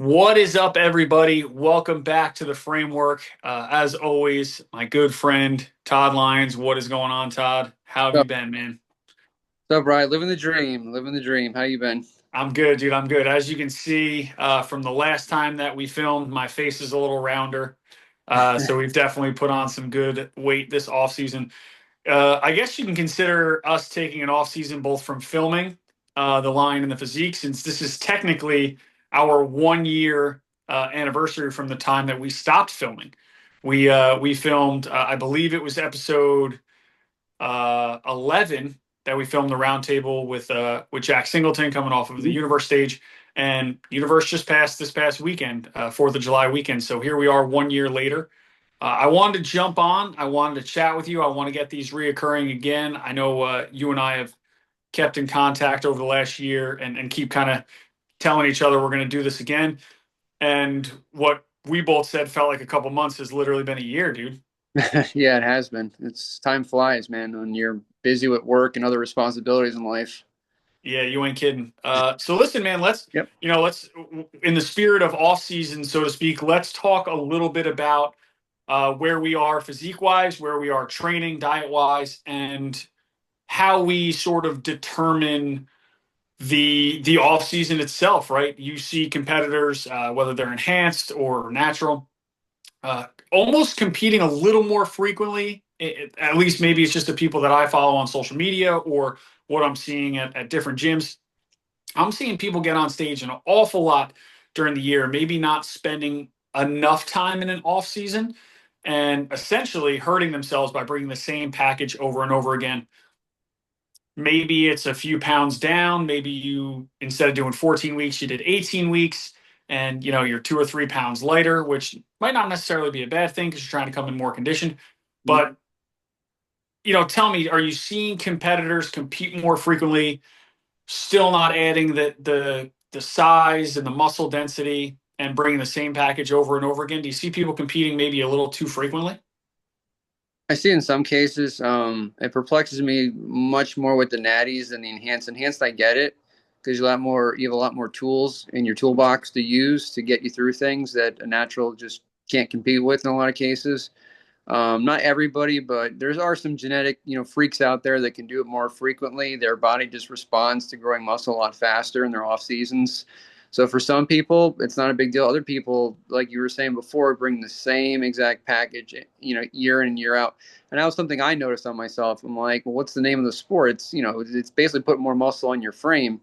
What is up, everybody? Welcome back to the framework. As always, my good friend Todd Lyons. What is going on, Todd? How have So, you been, man? so Brian, living the dream, living the dream. How you been? I'm good, dude. I'm good. As you can see from the last time that we filmed, my face is a little rounder. So we've definitely put on some good weight this off season. I guess you can consider us taking an off season both from filming the line and the physique, since this is technically our 1 year anniversary from the time that we stopped filming. We filmed, I believe it was episode 11 that we filmed the roundtable with Jack Singleton coming off of the Mhm. Universe stage, and Universe just passed this past weekend, Fourth of July weekend. So here we are 1 year later. I wanted to jump on. I wanted to chat with you. I want to get these reoccurring again. I know you and I have kept in contact over the last year and keep kind of telling each other we're going to do this again. And what we both said felt like a couple months has literally been a year, dude. Yeah, it has been. It's time flies, man, when you're busy with work and other responsibilities in life. Yeah, you ain't kidding. So listen, man, Yep. let's, in the spirit of off season, so to speak, let's talk a little bit about where we are physique wise, where we are training diet wise, and how we sort of determine the off season itself. Right? You see competitors, whether they're enhanced or natural, almost competing a little more frequently. At least maybe it's just the people that I follow on social media or what I'm seeing at different gyms. I'm seeing people get on stage an awful lot during the year, maybe not spending enough time in an off season and essentially hurting themselves by bringing the same package over and over again. Maybe it's a few pounds down. Maybe you, instead of doing 14 weeks, you did 18 weeks and you're 2 or 3 pounds lighter, which might not necessarily be a bad thing because you're trying to come in more conditioned. Mhm. But, tell me, are you seeing competitors compete more frequently, still not adding the size and the muscle density and bringing the same package over and over again? Do you see people competing maybe a little too frequently? I see in some cases, it perplexes me much more with the natties than the enhanced. Enhanced, I get it because you have a lot more tools in your toolbox to use to get you through things that a natural just can't compete with in a lot of cases. Not everybody, but there are some genetic, freaks out there that can do it more frequently. Their body just responds to growing muscle a lot faster in their off seasons. So for some people, it's not a big deal. Other people, like you were saying before, bring the same exact package, year in and year out. And that was something I noticed on myself. I'm like, well, what's the name of the sport? It's basically putting more muscle on your frame.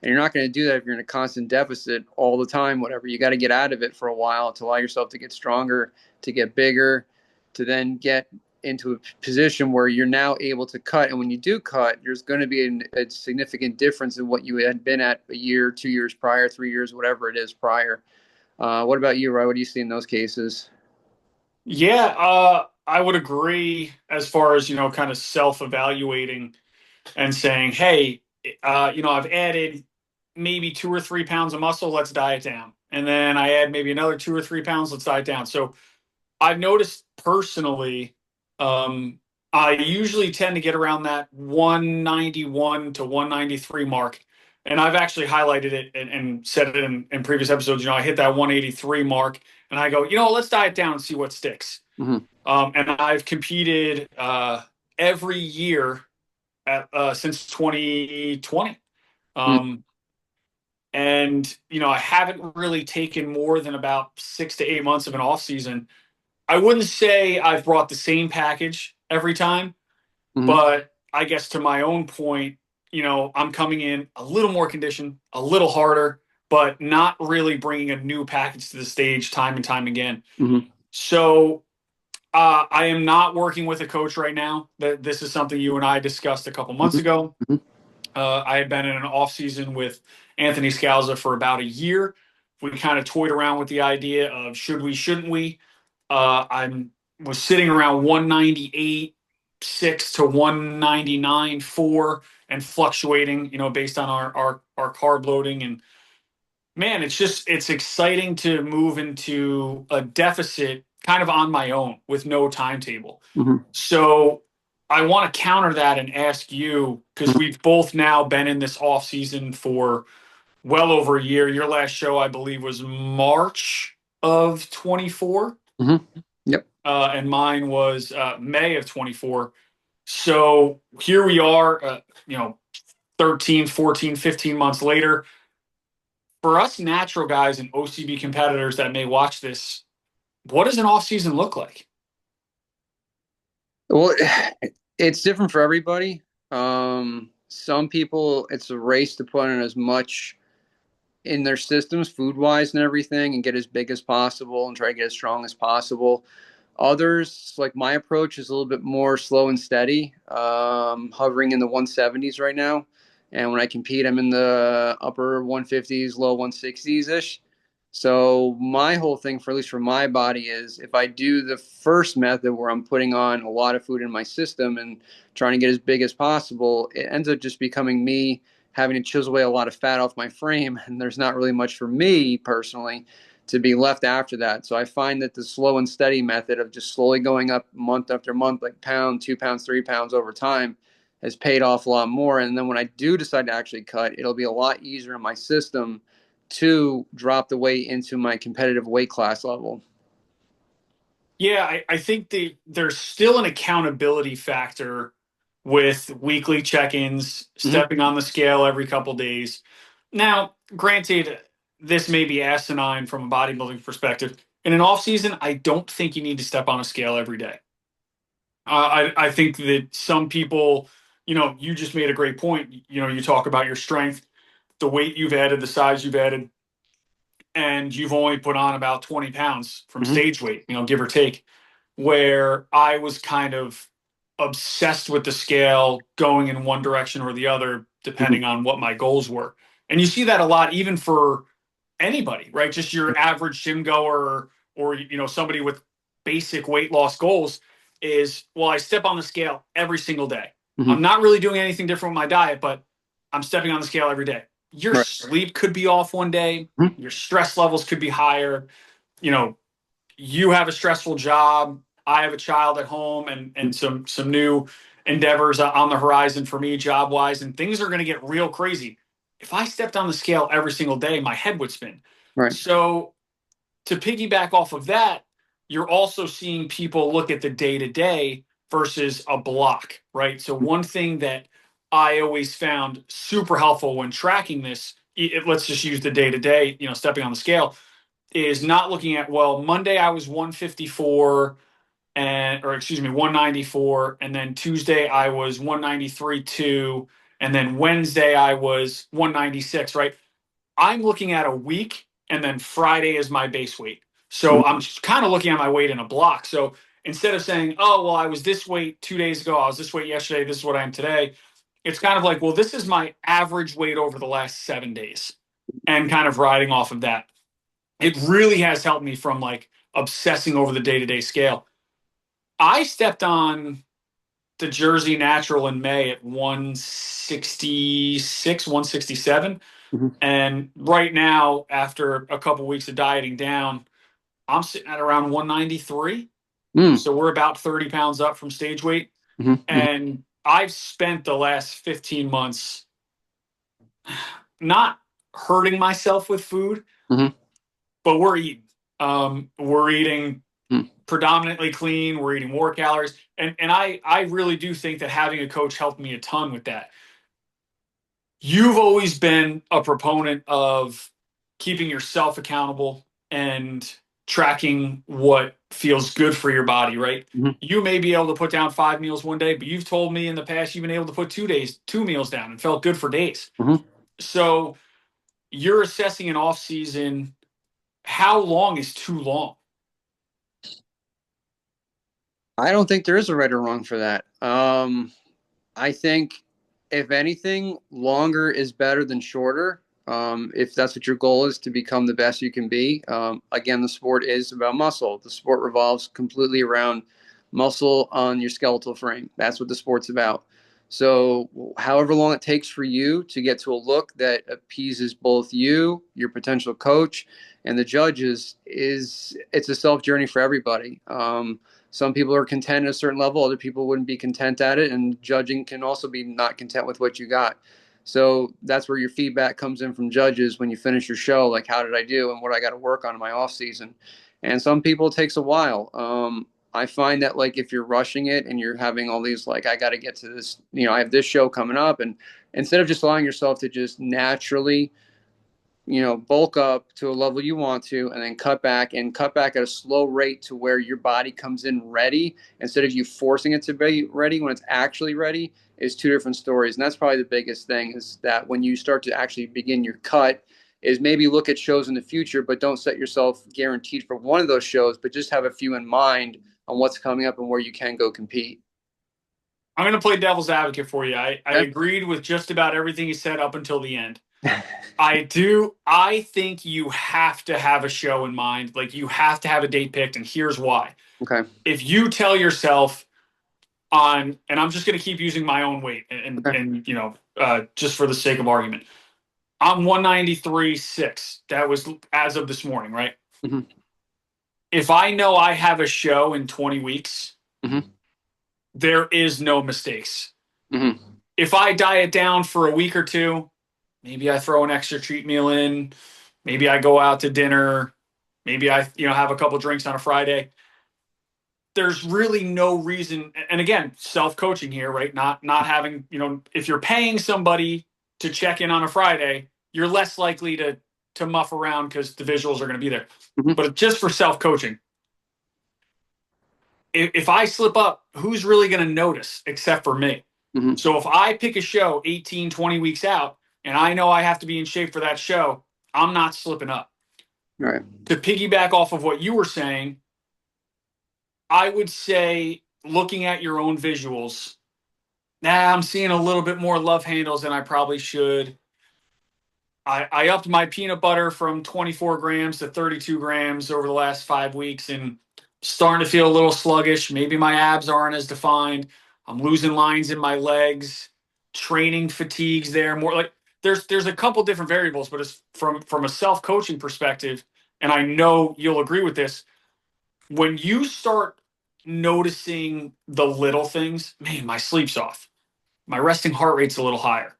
And you're not going to do that if you're in a constant deficit all the time, whatever. You got to get out of it for a while to allow yourself to get stronger, to get bigger, to then get into a position where you're now able to cut. And when you do cut, there's going to be a significant difference in what you had been at a year, 2 years prior, 3 years, whatever it is prior. What about you, Roy? What do you see in those cases? Yeah, I would agree as far as, kind of self-evaluating and saying, hey, I've added maybe 2 or 3 pounds of muscle, let's diet down. And then I add maybe another 2 or 3 pounds, let's diet down. So I've noticed personally, I usually tend to get around that 191 to 193 mark. And I've actually highlighted it and said it in previous episodes. I hit that 183 mark and I go, let's diet down and see what sticks. Mm-hmm. And I've competed every year since 2020. Um, and, I haven't really taken more than about 6 to 8 months of an off season. I wouldn't say I've brought the same package every time, Mm-hmm. but I guess to my own point, I'm coming in a little more conditioned, a little harder, but not really bringing a new package to the stage time and time again. Mm-hmm. So I am not working with a coach right now. That this is something you and I discussed a couple months ago. Mm-hmm. I had been in an off season with Anthony Scalza for about a year. We kind of toyed around with the idea of should we, shouldn't we? I was sitting around 198 6 to 199 4 and fluctuating, based on our carb loading. And man, it's exciting to move into a deficit kind of on my own with no timetable. Mm-hmm. So I want to counter that and ask you, because we've both now been in this off season for well over a year. Your last show, I believe, was March of 24, Mm-hmm. Yep. and mine was May of 24. So here we are, 13, 14, 15 months later. For us natural guys and OCB competitors that may watch this, what does an off season look like? Well, it's different for everybody. Some people, it's a race to put in as much in their systems, food wise and everything, and get as big as possible and try to get as strong as possible. Others, like my approach, is a little bit more slow and steady, hovering in the 170s right now. And when I compete, I'm in the upper 150s, low 160s ish. So my whole thing, for at least for my body, is if I do the first method where I'm putting on a lot of food in my system and trying to get as big as possible, it ends up just becoming me having to chisel away a lot of fat off my frame, and there's not really much for me personally to be left after that. So I find that the slow and steady method of just slowly going up month after month, like pound, 2 pounds, 3 pounds over time, has paid off a lot more. And then when I do decide to actually cut, it'll be a lot easier in my system to drop the weight into my competitive weight class level. Yeah, I think there's still an accountability factor with weekly check-ins, Mm-hmm. stepping on the scale every couple days. Now, granted, this may be asinine from a bodybuilding perspective. In an off season, I don't think you need to step on a scale every day. I think that some people, you just made a great point. You talk about your strength, the weight you've added, the size you've added, and you've only put on about 20 pounds from Mm-hmm. stage weight, give or take, where I was kind of obsessed with the scale going in one direction or the other, Mm-hmm. depending on what my goals were. And you see that a lot, even for anybody, right? Just your average gym goer or somebody with basic weight loss goals is, well, I step on the scale every single day. Mm-hmm. I'm not really doing anything different with my diet, but I'm stepping on the scale every day. Your Right. sleep could be off one day, Mm-hmm. your stress levels could be higher. You know, you have a stressful job. I have a child at home, and some new endeavors on the horizon for me job wise, and things are going to get real crazy. If I stepped on the scale every single day, my head would spin. Right. So to piggyback off of that, you're also seeing people look at the day to day versus a block, right? So one thing that I always found super helpful when tracking this, let's just use the day to day, stepping on the scale, is not looking at, well, Monday I was 154 or excuse me, 194, and then Tuesday I was 193.2, and then Wednesday I was 196, right? I'm looking at a week, and then Friday is my base weight. So I'm kind of looking at my weight in a block. So instead of saying, oh, well, I was this weight 2 days ago, I was this weight yesterday, this is what I am today, it's kind of like, well, this is my average weight over the last 7 days, and kind of riding off of that. It really has helped me from like obsessing over the day to day scale. I stepped on the Jersey Natural in May at 166, 167. Mm-hmm. And right now, after a couple weeks of dieting down, I'm sitting at around 193. Mm-hmm. So we're about 30 pounds up from stage weight. Mm-hmm. And I've spent the last 15 months not hurting myself with food, Mm-hmm. but we're eating. We're eating predominantly clean. We're eating more calories. And I really do think that having a coach helped me a ton with that. You've always been a proponent of keeping yourself accountable and tracking what feels good for your body, right? Mm-hmm. You may be able to put down 5 meals one day, but you've told me in the past you've been able to put 2 meals down and felt good for days. Mm-hmm. So you're assessing an off season. How long is too long? I don't think there is a right or wrong for that. I think, if anything, longer is better than shorter. If that's what your goal is, to become the best you can be. Again, the sport is about muscle. The sport revolves completely around muscle on your skeletal frame. That's what the sport's about. So, however long it takes for you to get to a look that appeases both you, your potential coach, and the judges, it's a self journey for everybody. Some people are content at a certain level, other people wouldn't be content at it, and judging can also be not content with what you got. So that's where your feedback comes in from judges when you finish your show, like how did I do and what I got to work on in my off season. And some people it takes a while. I find that like if you're rushing it and you're having all these like I got to get to this, I have this show coming up, and instead of just allowing yourself to just naturally bulk up to a level you want to, and then cut back at a slow rate to where your body comes in ready instead of you forcing it to be ready when it's actually ready is two different stories. And that's probably the biggest thing is that when you start to actually begin your cut is maybe look at shows in the future, but don't set yourself guaranteed for one of those shows, but just have a few in mind on what's coming up and where you can go compete. I'm going to play devil's advocate for you. I Okay. agreed with just about everything you said up until the end. I do. I think you have to have a show in mind. Like you have to have a date picked, and here's why. Okay. If you tell yourself on, and I'm just going to keep using my own weight, Okay. just for the sake of argument, I'm 193.6. That was as of this morning, right? Mm-hmm. If I know I have a show in 20 weeks, Mm-hmm. there is no mistakes. Mm-hmm. If I diet down for a week or two, maybe I throw an extra treat meal in, maybe I go out to dinner, maybe I have a couple drinks on a Friday. There's really no reason, and again, self-coaching here, right? Not having, if you're paying somebody to check in on a Friday, you're less likely to muff around because the visuals are going to be there. Mm-hmm. But just for self-coaching, if I slip up, who's really going to notice except for me? Mm-hmm. So if I pick a show 18, 20 weeks out and I know I have to be in shape for that show, I'm not slipping up. All right. To piggyback off of what you were saying, I would say looking at your own visuals, I'm seeing a little bit more love handles than I probably should. I upped my peanut butter from 24 grams to 32 grams over the last 5 weeks and starting to feel a little sluggish. Maybe my abs aren't as defined. I'm losing lines in my legs. Training fatigues there more like there's a couple different variables, but it's from a self-coaching perspective, and I know you'll agree with this. When you start noticing the little things, man, my sleep's off. My resting heart rate's a little higher,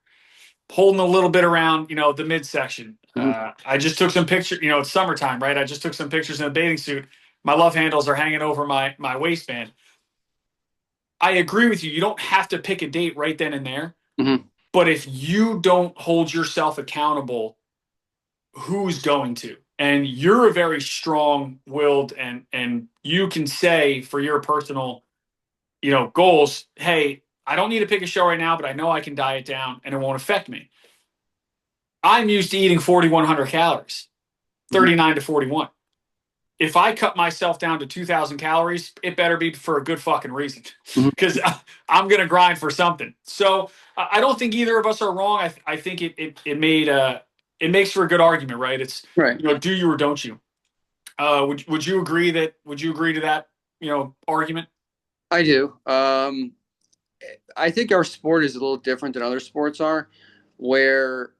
holding a little bit around, the midsection. Mm-hmm. I just took some pictures. It's summertime, right? I just took some pictures in a bathing suit. My love handles are hanging over my waistband. I agree with you. You don't have to pick a date right then and there. Mm-hmm. But if you don't hold yourself accountable, who's going to? And you're a very strong-willed, and you can say for your personal, goals, hey, I don't need to pick a show right now, but I know I can diet down and it won't affect me. I'm used to eating 4,100 calories, Mm-hmm. 39 to 41. If I cut myself down to 2,000 calories, it better be for a good fucking reason Mm-hmm. because I'm going to grind for something. So I don't think either of us are wrong. I think it makes for a good argument, right? It's, Right. do you or don't you? Would you agree to that, argument? I do. I think our sport is a little different than other sports are, where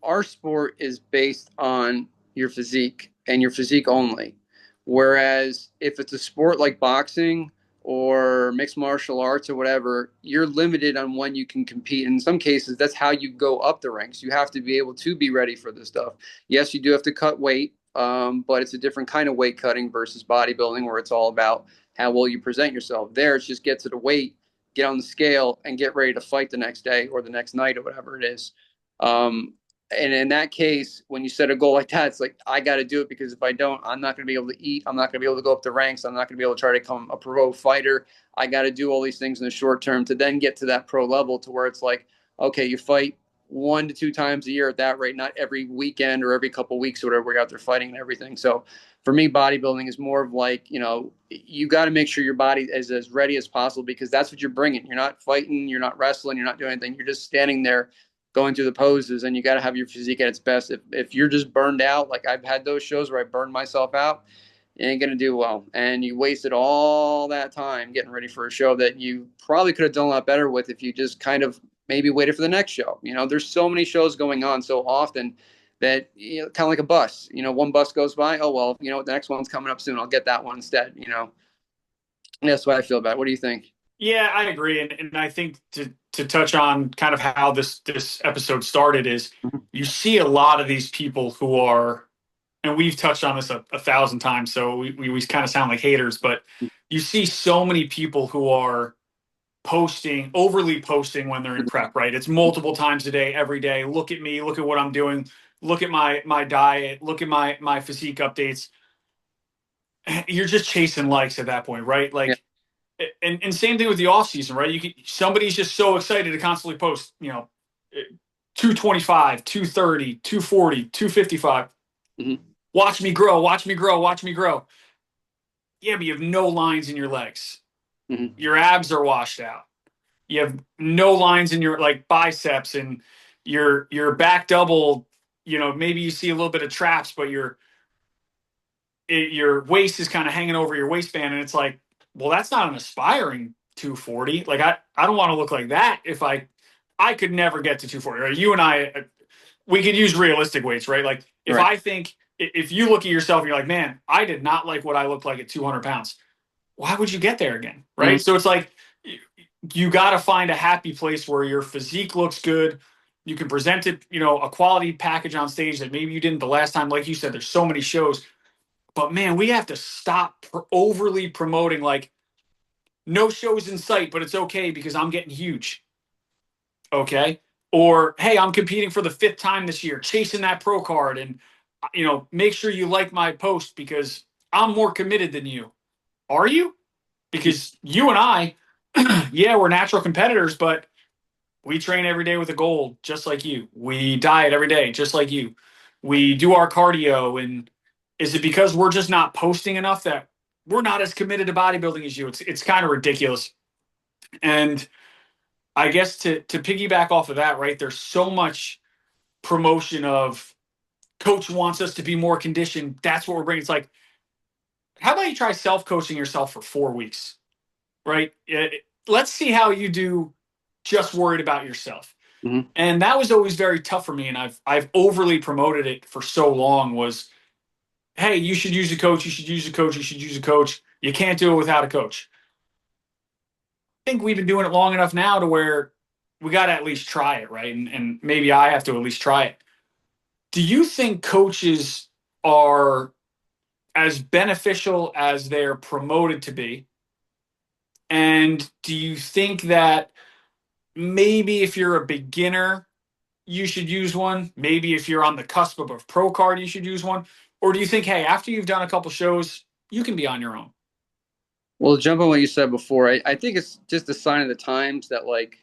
our sport is based on your physique and your physique only. Whereas if it's a sport like boxing or mixed martial arts or whatever, you're limited on when you can compete. In some cases, that's how you go up the ranks. You have to be able to be ready for this stuff. Yes, you do have to cut weight, but it's a different kind of weight cutting versus bodybuilding, where it's all about how well you present yourself. There, it's just get to the weight, get on the scale, and get ready to fight the next day or the next night or whatever it is. Um, and in that case, when you set a goal like that, it's like, I got to do it because if I don't, I'm not going to be able to eat. I'm not going to be able to go up the ranks. I'm not going to be able to try to become a pro fighter. I got to do all these things in the short term to then get to that pro level to where it's like, okay, you fight 1 to 2 times a year at that rate, not every weekend or every couple of weeks or whatever we're out there fighting and everything. So for me, bodybuilding is more of like, you got to make sure your body is as ready as possible because that's what you're bringing. You're not fighting, you're not wrestling, you're not doing anything. You're just standing there going through the poses, and you got to have your physique at its best. If you're just burned out, like I've had those shows where I burned myself out, you ain't gonna do well, and you wasted all that time getting ready for a show that you probably could have done a lot better with if you just kind of maybe waited for the next show. There's so many shows going on so often that kind of like a bus. One bus goes by, oh well, the next one's coming up soon. I'll get that one instead. That's what I feel about it. What do you think? Yeah, I agree, and I think to touch on kind of how this episode started is Mhm. you see a lot of these people who are, and we've touched on this a thousand times, so we kind of sound like haters, but you see so many people who are overly posting when they're in prep, right? It's multiple times a day, every day. Look at me, look at what I'm doing, look at my diet, look at my physique updates. You're just chasing likes at that point, right? Yeah. Like, and same thing with the off season, right? Somebody's just so excited to constantly post, 225, 230, 240, 255. Mhm. Watch me grow, watch me grow, watch me grow. Yeah, but you have no lines in your legs. Mhm. Your abs are washed out. You have no lines in your like biceps, and your back double, maybe you see a little bit of traps, but your waist is kind of hanging over your waistband, and it's like, well, that's not an aspiring 240. Like I don't want to look like that. If I could never get to 240. Right? You and I, we could use realistic weights, right? Like Right. if you look at yourself and you're like, man, I did not like what I looked like at 200 pounds. Why would you get there again? Mhm. Right. So it's like you got to find a happy place where your physique looks good. You can present it, a quality package on stage that maybe you didn't the last time. Like you said, there's so many shows, but man, we have to stop overly promoting like no shows in sight, but it's okay because I'm getting huge. Okay. Or, hey, I'm competing for the fifth time this year, chasing that pro card. And, make sure you like my post because I'm more committed than you. Are you? Because you and I, yeah, we're natural competitors, but we train every day with a goal, just like you. We diet every day, just like you. We do our cardio. And is it because we're just not posting enough that we're not as committed to bodybuilding as you? It's kind of ridiculous. And I guess to piggyback off of that, right? There's so much promotion of coach wants us to be more conditioned. That's what we're bringing. It's like, how about you try self coaching yourself for 4 weeks, right? Let's see how you do just worried about yourself. Mhm. And that was always very tough for me. And I've overly promoted it for so long was, hey, you should use a coach. You should use a coach. You should use a coach. You can't do it without a coach. I think we've been doing it long enough now to where we got to at least try it, right? And maybe I have to at least try it. Do you think coaches are as beneficial as they're promoted to be? And do you think that maybe if you're a beginner, you should use one? Maybe if you're on the cusp of a pro card, you should use one? Or do you think, hey, after you've done a couple shows, you can be on your own? Well, to jump on what you said before, I think it's just a sign of the times that like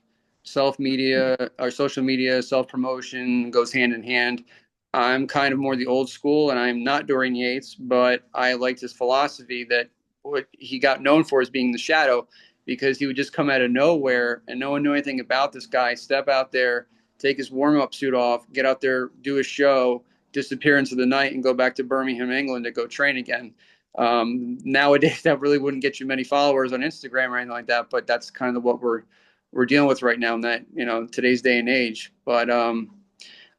self media or social media, self promotion goes hand in hand. I'm kind of more the old school, and I'm not Dorian Yates, but I liked his philosophy that what he got known for is being the shadow because he would just come out of nowhere and no one knew anything about this guy, step out there, take his warm up suit off, get out there, do a show, disappear into the night, and go back to Birmingham, England to go train again. Nowadays, that really wouldn't get you many followers on Instagram or anything like that, but that's kind of what we're dealing with right now in that today's day and age. But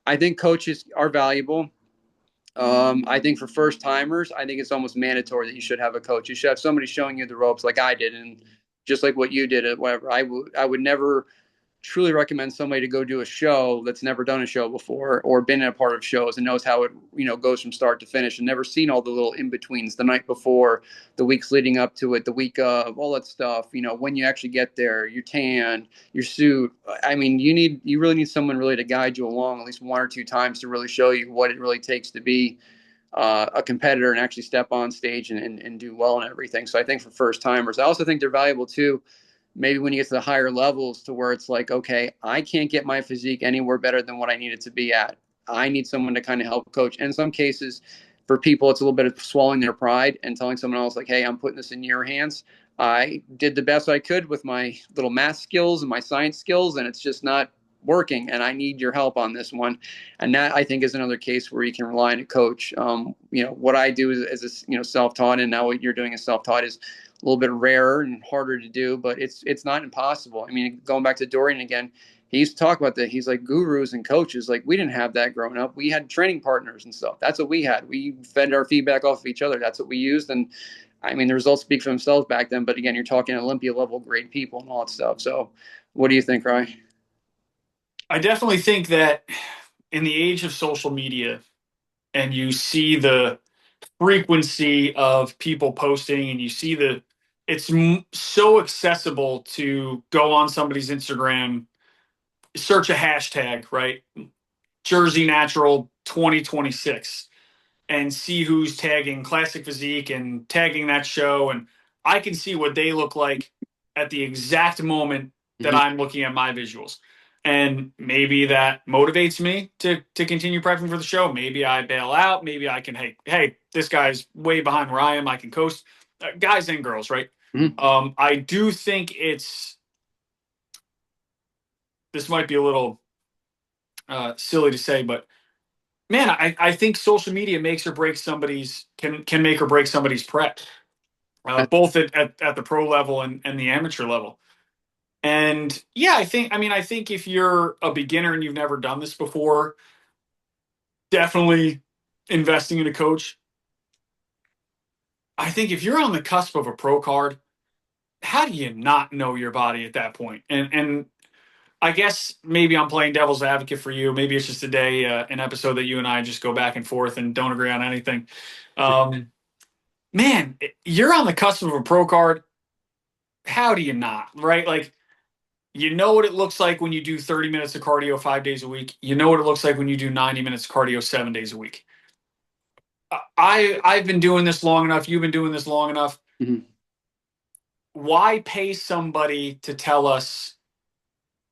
I think coaches are valuable. I think for first timers, I think it's almost mandatory that you should have a coach. You should have somebody showing you the ropes, like I did, and just like what you did at whatever. I would never truly recommend somebody to go do a show that's never done a show before or been a part of shows and knows how it goes from start to finish and never seen all the little in betweens, the night before, the weeks leading up to it, the week of, all that stuff. When you actually get there, your tan, your suit. I mean, you really need someone really to guide you along at least one or two times to really show you what it really takes to be a competitor and actually step on stage and do well and everything. So I think for first timers, I also think they're valuable too. Maybe when you get to the higher levels to where it's like, okay, I can't get my physique anywhere better than what I need it to be at. I need someone to kind of help coach. And in some cases, for people, it's a little bit of swallowing their pride and telling someone else, like, hey, I'm putting this in your hands. I did the best I could with my little math skills and my science skills, and it's just not working. And I need your help on this one. And that, I think, is another case where you can rely on a coach. What I do is self-taught, and now what you're doing is self-taught is a little bit rarer and harder to do, but it's not impossible. I mean, going back to Dorian again, he used to talk about that. He's like gurus and coaches. Like we didn't have that growing up. We had training partners and stuff. That's what we had. We fed our feedback off of each other. That's what we used. And I mean, the results speak for themselves back then. But again, you're talking Olympia level great people and all that stuff. So, what do you think, Ryan? I definitely think that in the age of social media, and you see the frequency of people posting, and you see it's so accessible to go on somebody's Instagram, search a hashtag, right? Jersey Natural 2026, and see who's tagging Classic Physique and tagging that show. And I can see what they look like at the exact moment that Mm-hmm. I'm looking at my visuals. And maybe that motivates me to continue prepping for the show. Maybe I bail out. Maybe I can, hey, this guy's way behind where I am. I can coast. Guys and girls, right? Mm-hmm. I do think this might be a little silly to say, but man, I think social media makes or breaks somebody's can make or break somebody's prep, both at the pro level and the amateur level. And yeah, I think if you're a beginner and you've never done this before, definitely investing in a coach. I think if you're on the cusp of a pro card, how do you not know your body at that point? And I guess maybe I'm playing devil's advocate for you. Maybe it's just a day, an episode that you and I just go back and forth and don't agree on anything. Um, Man, you're on the cusp of a pro card. How do you not, right? Like, you know what it looks like when you do 30 minutes of cardio 5 days a week. You know what it looks like when you do 90 minutes of cardio 7 days a week. I've been doing this long enough. You've been doing this long enough. Mm-hmm. Why pay somebody to tell us,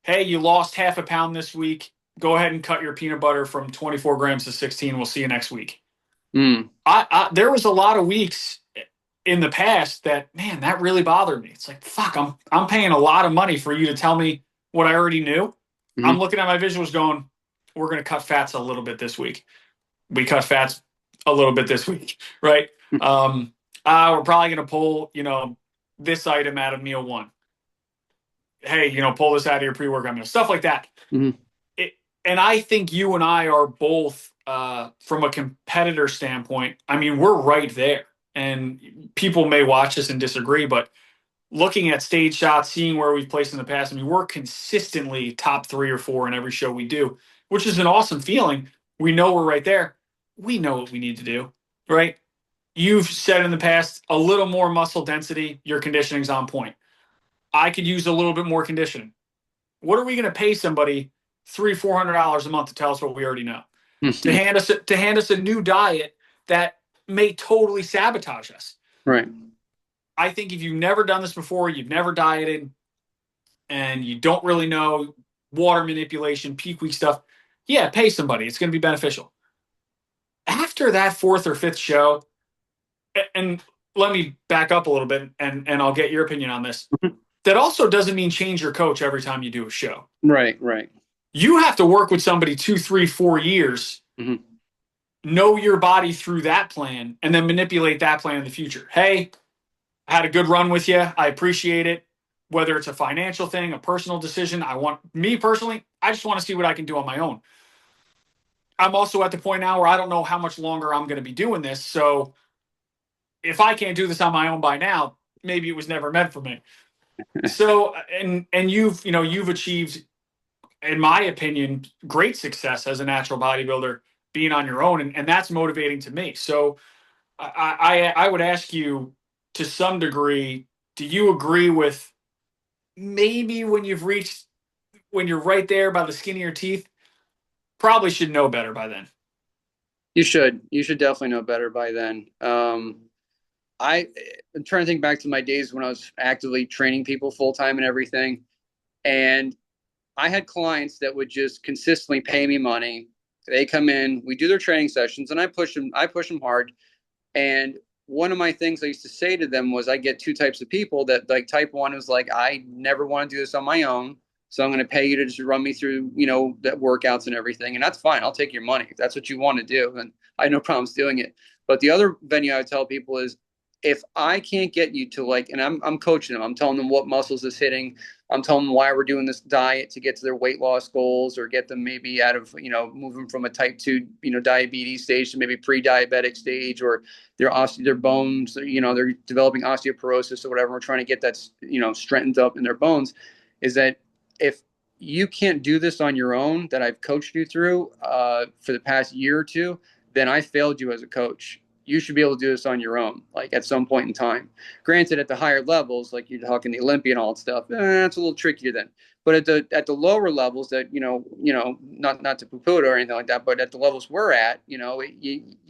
hey, you lost half a pound this week. Go ahead and cut your peanut butter from 24 grams to 16. We'll see you next week. Mm. There was a lot of weeks in the past that, man, that really bothered me. It's like, fuck, I'm paying a lot of money for you to tell me what I already knew. I'm Mm-hmm. looking at my visuals going, we're going to cut fats a little bit this week. We cut fats a little bit this week, right? Um, we're probably going to pull, this item out of meal one. Hey, pull this out of your pre-workout meal, stuff like that. Mm-hmm. It, and I think you and I are both, from a competitor standpoint, I mean, we're right there. And people may watch this and disagree, but looking at stage shots, seeing where we've placed in the past, I mean, we're consistently top 3 or 4 in every show we do, which is an awesome feeling. We know we're right there. We know what we need to do, right? You've said in the past, a little more muscle density, your conditioning's on point. I could use a little bit more conditioning. What are we going to pay somebody $300-400 a month to tell us what we already know? To hand us a new diet that may totally sabotage us. Right. I think if you've never done this before, you've never dieted, and you don't really know water manipulation, peak week stuff, yeah, pay somebody. It's going to be beneficial. After that fourth or fifth show, and let me back up a little bit, and I'll get your opinion on this. That also doesn't mean change your coach every time you do a show. Right. Right. You have to work with somebody 2, 3, 4 years, Mm-hmm. know your body through that plan, and then manipulate that plan in the future. Hey, I had a good run with you. I appreciate it. Whether it's a financial thing, a personal decision, me personally, I just want to see what I can do on my own. I'm also at the point now where I don't know how much longer I'm going to be doing this. So if I can't do this on my own by now, maybe it was never meant for me. So, and you've achieved, in my opinion, great success as a natural bodybuilder being on your own. And that's motivating to me. So I would ask you, to some degree, do you agree with maybe when you're right there by the skin of your teeth, probably should know better by then? You should. You should definitely know better by then. I'm trying to think back to my days when I was actively training people full time and everything. And I had clients that would just consistently pay me money. They come in, we do their training sessions, and I push them hard. And one of my things I used to say to them was, I get two types of people. That, like, type one is like, I never want to do this on my own, so I'm going to pay you to just run me through, the workouts and everything, and that's fine. I'll take your money if that's what you want to do, and I have no problems doing it. But the other venue I would tell people is, if I can't get you to like, and I'm coaching them, I'm telling them what muscles is hitting, I'm telling them why we're doing this diet to get to their weight loss goals or get them maybe out of, moving from a type 2, diabetes stage to maybe pre-diabetic stage, or their bones, they're developing osteoporosis or whatever. We're trying to get that, strengthened up in their bones. Is that if you can't do this on your own, that I've coached you through for the past year or two, then I failed you as a coach. You should be able to do this on your own, like at some point in time. Granted, at the higher levels, like you're talking the Olympia and all that stuff, it's a little trickier then. But at the lower levels, that not to poo-poo it or anything like that, but at the levels we're at, you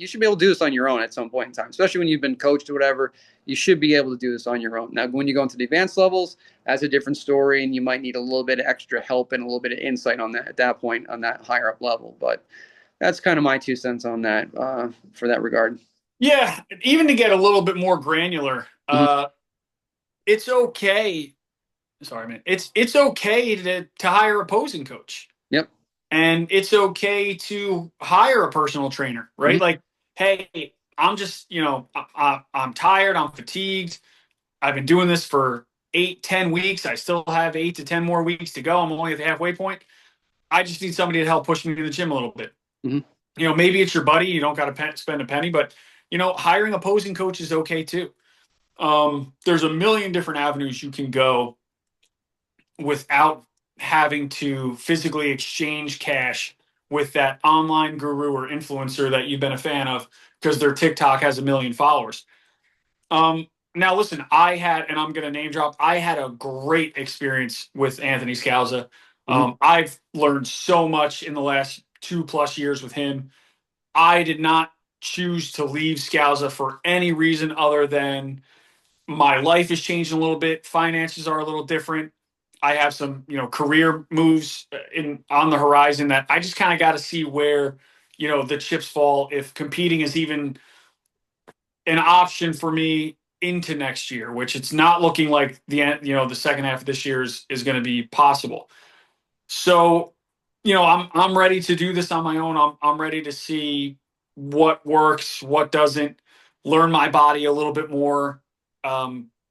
should be able to do this on your own at some point in time, especially when you've been coached or whatever. You should be able to do this on your own. Now, when you go into the advanced levels, that's a different story, and you might need a little bit of extra help and a little bit of insight on that at that point on that higher up level. But that's kind of my 2 cents on that for that regard. Yeah, even to get a little bit more granular, Mm-hmm. it's okay. Sorry, man. It's okay to hire a posing coach, Yep. and it's okay to hire a personal trainer, right? Mm-hmm. Like, hey, I'm just, I'm tired, I'm fatigued. I've been doing this for 8, 10 weeks. I still have 8 to 10 more weeks to go. I'm only at the halfway point. I just need somebody to help push me to the gym a little bit. Mm-hmm. Maybe it's your buddy. You don't got to spend a penny, but hiring a posing coach is okay too. There's a million different avenues you can go without having to physically exchange cash with that online guru or influencer that you've been a fan of because their TikTok has a million followers. Now, listen, and I'm going to name drop, I had a great experience with Anthony Scalza. Mm-hmm. I've learned so much in the last 2+ years with him. I did not choose to leave Scalza for any reason other than my life has changed a little bit. Finances are a little different. I have some, career moves on the horizon that I just kind of got to see where, the chips fall, if competing is even an option for me into next year, which it's not looking like the second half of this year is going to be possible. So, I'm ready to do this on my own. I'm ready to see what works, what doesn't, learn my body a little bit more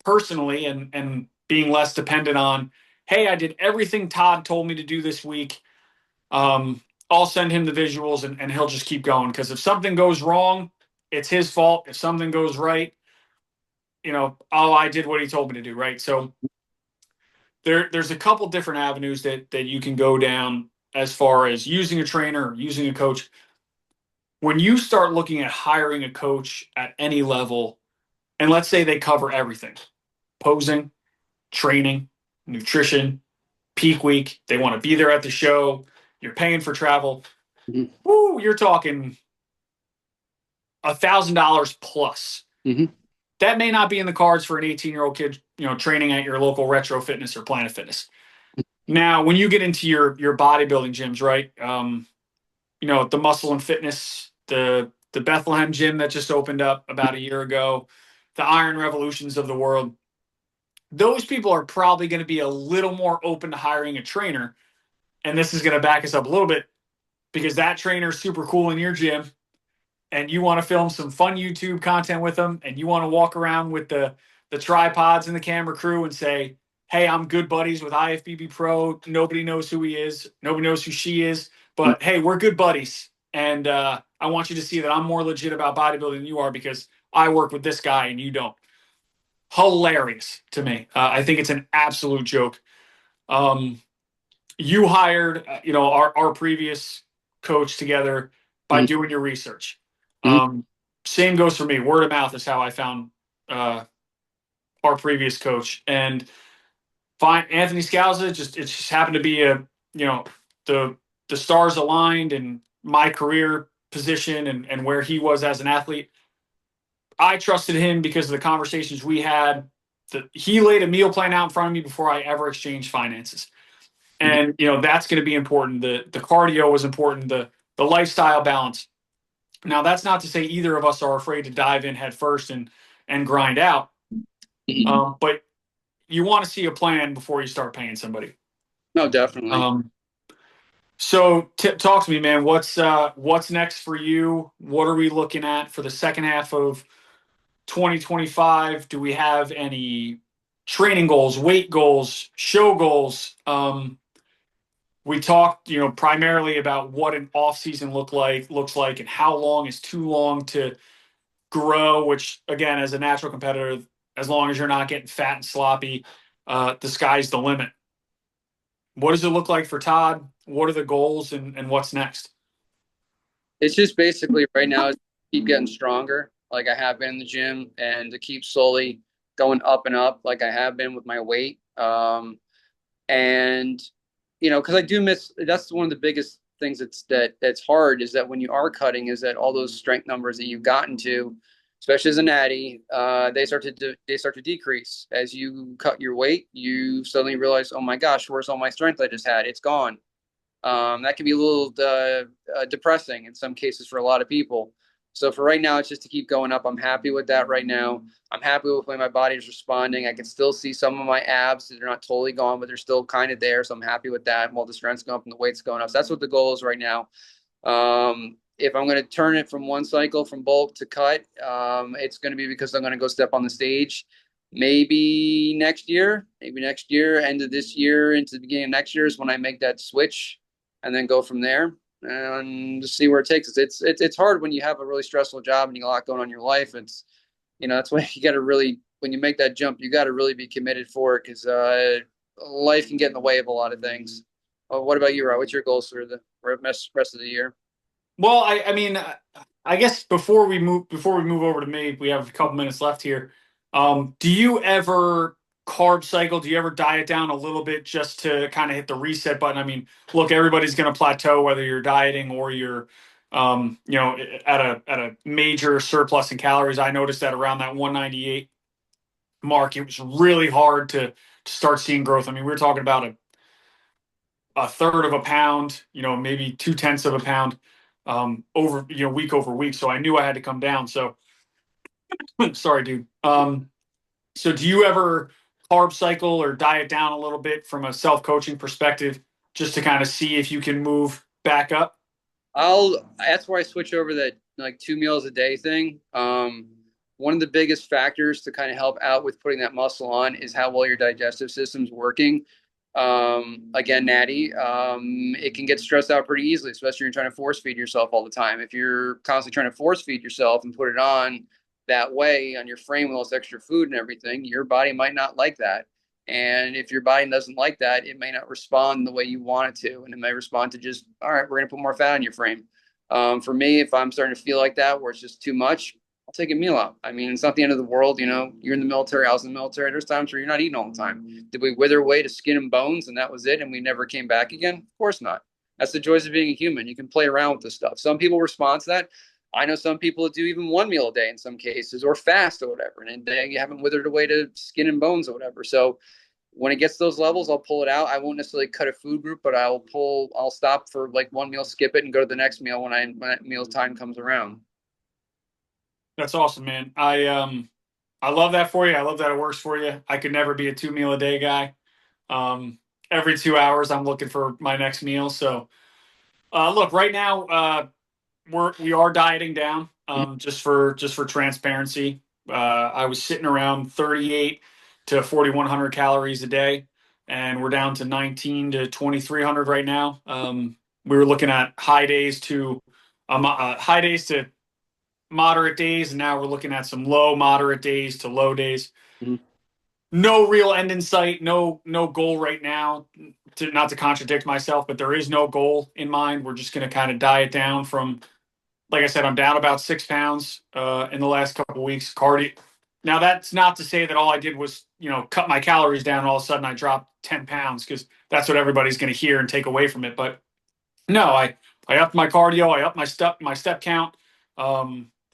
personally, and being less dependent on, hey, I did everything Todd told me to do this week. Um, I'll send him the visuals and he'll just keep going. Because if something goes wrong, it's his fault. If something goes right, oh, I did what he told me to do, right? So there's a couple different avenues that you can go down as far as using a trainer or using a coach. When you start looking at hiring a coach at any level, and let's say they cover everything: posing, training, nutrition, peak week, they want to be there at the show, you're paying for travel. Mm-hmm. Woo, you're talking $1,000 plus. Mm-hmm. That may not be in the cards for an 18-year-old kid, training at your local Retro Fitness or Planet Fitness. Now, when you get into your bodybuilding gyms, right? The Muscle and Fitness, the Bethlehem gym that just opened up about a year ago, the Iron Revolutions of the world. Those people are probably going to be a little more open to hiring a trainer, and this is going to back us up a little bit because that trainer is super cool in your gym, and you want to film some fun YouTube content with them, and you want to walk around with the tripods and the camera crew and say, hey, I'm good buddies with IFBB Pro. Nobody knows who he is. Nobody knows who she is. But hey, we're good buddies. And I want you to see that I'm more legit about bodybuilding than you are because I work with this guy and you don't. Hilarious to me. I think it's an absolute joke. You hired, our previous coach together by Mm-hmm. doing your research. Mm-hmm. Same goes for me. Word of mouth is how I found our previous coach. And fine, Anthony Scalza, it just happened to be the stars aligned and my career position and where he was as an athlete. I trusted him because of the conversations we had. He laid a meal plan out in front of me before I ever exchanged finances. And that's going to be important. The cardio was important. The lifestyle balance. Now, that's not to say either of us are afraid to dive in head first and grind out. Mm-hmm. But you want to see a plan before you start paying somebody. No, definitely. So talk to me, man. What's next for you? What are we looking at for the second half of 2025? Do we have any training goals, weight goals, show goals? We talked, primarily about what an off season looks like, and how long is too long to grow. Which, again, as a natural competitor, as long as you're not getting fat and sloppy, the sky's the limit. What does it look like for Todd? What are the goals, and what's next? It's just basically right now is keep getting stronger, like I have been in the gym, and to keep slowly going up and up, like I have been with my weight. And because I do miss. That's one of the biggest things that's hard is that when you are cutting, is that all those strength numbers that you've gotten to, especially as a natty, they start to decrease as you cut your weight. You suddenly realize, oh my gosh, where's all my strength I just had? It's gone. That can be a little depressing in some cases for a lot of people. So for right now, it's just to keep going up. I'm happy with that right now. I'm happy with the way my body is responding. I can still see some of my abs. They're not totally gone, but they're still kind of there. So I'm happy with that. While the strength's going up and the weight's going up. So that's what the goal is right now. If I'm going to turn it from one cycle from bulk to cut, it's going to be because I'm going to go step on the stage maybe next year, end of this year into the beginning of next year is when I make that switch and then go from there and just see where it takes us. It's hard when you have a really stressful job and you got a lot going on in your life. It's that's why you got to really when you make that jump, you got to really be committed for it because life can get in the way of a lot of things. What about you, Rob? What's your goals for the rest of the year? Well, I mean, I guess before we move over to me, we have a couple minutes left here. Do you ever carb cycle? Do you ever diet down a little bit just to kind of hit the reset button? I mean, look, everybody's going to plateau whether you're dieting or you're, at a major surplus in calories. I noticed that around that 198 mark, it was really hard to start seeing growth. I mean, we were talking about a third of a pound, maybe 2/10 of a pound, week over week. So I knew I had to come down. So sorry, dude. So do you ever carb cycle or diet down a little bit from a self coaching perspective, just to kind of see if you can move back up? That's where I switch over that like 2 meals a day thing. One of the biggest factors to kind of help out with putting that muscle on is how well your digestive system's working. Again, Natty, it can get stressed out pretty easily, especially if you're trying to force feed yourself all the time. If you're constantly trying to force feed yourself and put it on that way on your frame with all this extra food and everything, your body might not like that. And if your body doesn't like that, it may not respond the way you want it to. And it may respond to just, all right, we're going to put more fat on your frame. For me, if I'm starting to feel like that, where it's just too much, I'll take a meal out. I mean, it's not the end of the world. You're in the military. I was in the military. There's times where you're not eating all the time. Did we wither away to skin and bones and that was it and we never came back again? Of course not. That's the joys of being a human. You can play around with this stuff. Some people respond to that. I know some people that do even one meal a day in some cases or fast or whatever. And they haven't withered away to skin and bones or whatever. So when it gets to those levels, I'll pull it out. I won't necessarily cut a food group, but I'll stop for like one meal, skip it, and go to the next meal when that meal time comes around. That's awesome, man. I love that for you. I love that it works for you. I could never be a 2 meal a day guy. Every 2 hours, I'm looking for my next meal. So, look, right now, we are dieting down. Just for transparency, I was sitting around 38 to 4,100 calories a day, and we're down to 19 to 2,300 right now. We were looking at high days to moderate days, and now we're looking at some low moderate days to low days. Mhm. No real end in sight. No goal right now. Not to contradict myself, but there is no goal in mind. We're just going to kind of diet down from, like I said, I'm down about 6 pounds in the last couple of weeks. Cardio. Now that's not to say that all I did was cut my calories down. And all of a sudden I dropped 10 pounds, because that's what everybody's going to hear and take away from it. But no, I upped my cardio. I upped my step count.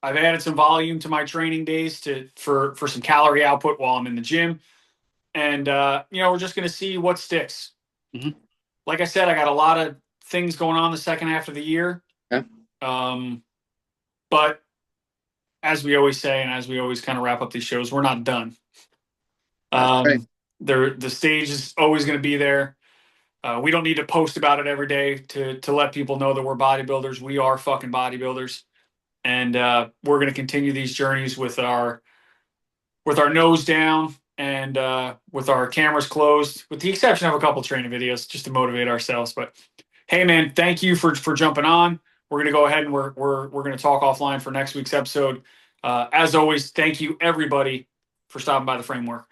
I've added some volume to my training days for some calorie output while I'm in the gym, and we're just going to see what sticks. Mhm. Like I said, I got a lot of things going on the second half of the year. Yeah. But as we always say, and as we always kind of wrap up these shows, we're not done. That's right. The stage is always going to be there. We don't need to post about it every day to let people know that we're bodybuilders. We are fucking bodybuilders, and we're going to continue these journeys with our with our nose down and with our cameras closed, with the exception of a couple training videos just to motivate ourselves. But hey, man, thank you for jumping on. We're gonna go ahead and we're gonna talk offline for next week's episode. As always, thank you everybody for stopping by the framework.